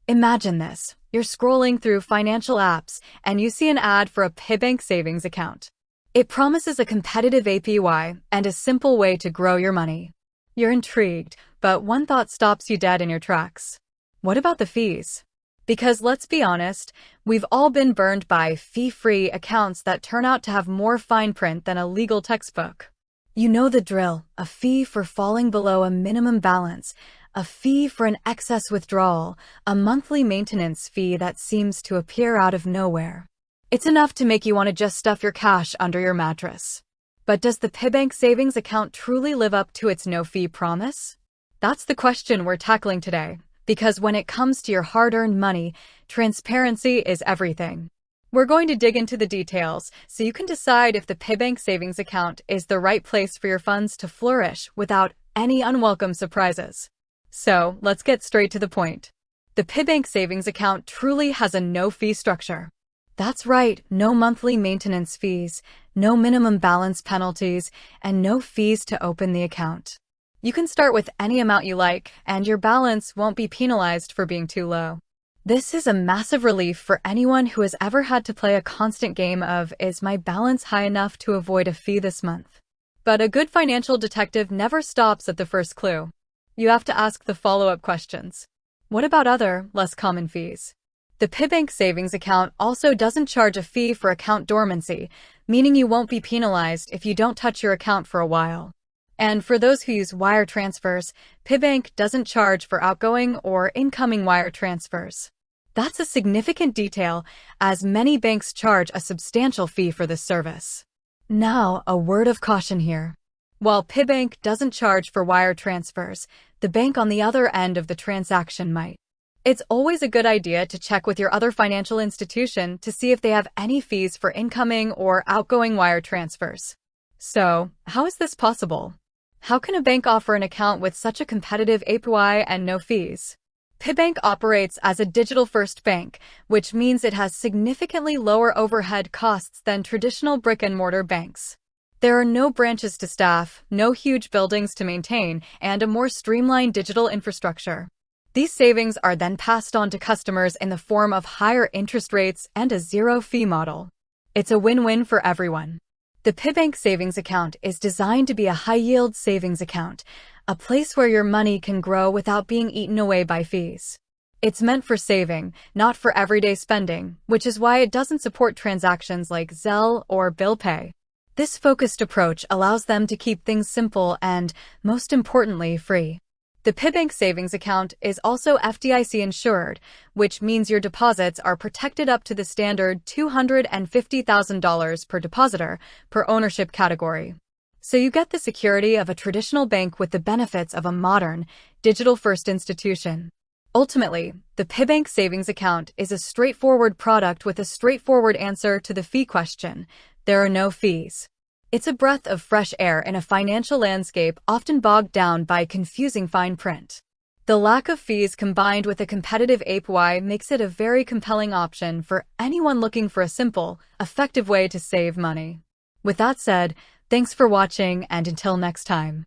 Imagine this. You're scrolling through financial apps and you see an ad for a Pibank Savings account. It promises a competitive APY and a simple way to grow your money. You're intrigued, but one thought stops you dead in your tracks. What about the fees? Because let's be honest, we've all been burned by fee-free accounts that turn out to have more fine print than a legal textbook. You know the drill: a fee for falling below a minimum balance, a fee for an excess withdrawal, a monthly maintenance fee that seems to appear out of nowhere. It's enough to make you want to just stuff your cash under your mattress. But does the Pibank Savings account truly live up to its no-fee promise? That's the question we're tackling today, because when it comes to your hard-earned money, transparency is everything. We're going to dig into the details so you can decide if the Pibank Savings account is the right place for your funds to flourish without any unwelcome surprises. So, let's get straight to the point. The Pibank Savings account truly has a no-fee structure. That's right, no monthly maintenance fees, no minimum balance penalties, and no fees to open the account. You can start with any amount you like, and your balance won't be penalized for being too low. This is a massive relief for anyone who has ever had to play a constant game of, is my balance high enough to avoid a fee this month? But a good financial detective never stops at the first clue. You have to ask the follow-up questions. What about other, less common fees? The Pibank Savings account also doesn't charge a fee for account dormancy, meaning you won't be penalized if you don't touch your account for a while. And for those who use wire transfers, Pibank doesn't charge for outgoing or incoming wire transfers. That's a significant detail, as many banks charge a substantial fee for this service. Now, a word of caution here. While Pibank doesn't charge for wire transfers, the bank on the other end of the transaction might. It's always a good idea to check with your other financial institution to see if they have any fees for incoming or outgoing wire transfers. So, how is this possible? How can a bank offer an account with such a competitive APY and no fees? Pibank operates as a digital-first bank, which means it has significantly lower overhead costs than traditional brick-and-mortar banks. There are no branches to staff, no huge buildings to maintain, and a more streamlined digital infrastructure. These savings are then passed on to customers in the form of higher interest rates and a zero-fee model. It's a win-win for everyone. The Pibank Savings account is designed to be a high-yield savings account, a place where your money can grow without being eaten away by fees. It's meant for saving, not for everyday spending, which is why it doesn't support transactions like Zelle or bill pay. This focused approach allows them to keep things simple and, most importantly, free. The Pibank Savings account is also FDIC insured, which means your deposits are protected up to the standard $250,000 per depositor per ownership category. So you get the security of a traditional bank with the benefits of a modern, digital-first institution. Ultimately, the Pibank Savings account is a straightforward product with a straightforward answer to the fee question. There are no fees. It's a breath of fresh air in a financial landscape often bogged down by confusing fine print. The lack of fees combined with a competitive APY makes it a very compelling option for anyone looking for a simple, effective way to save money. With that said, thanks for watching, and until next time.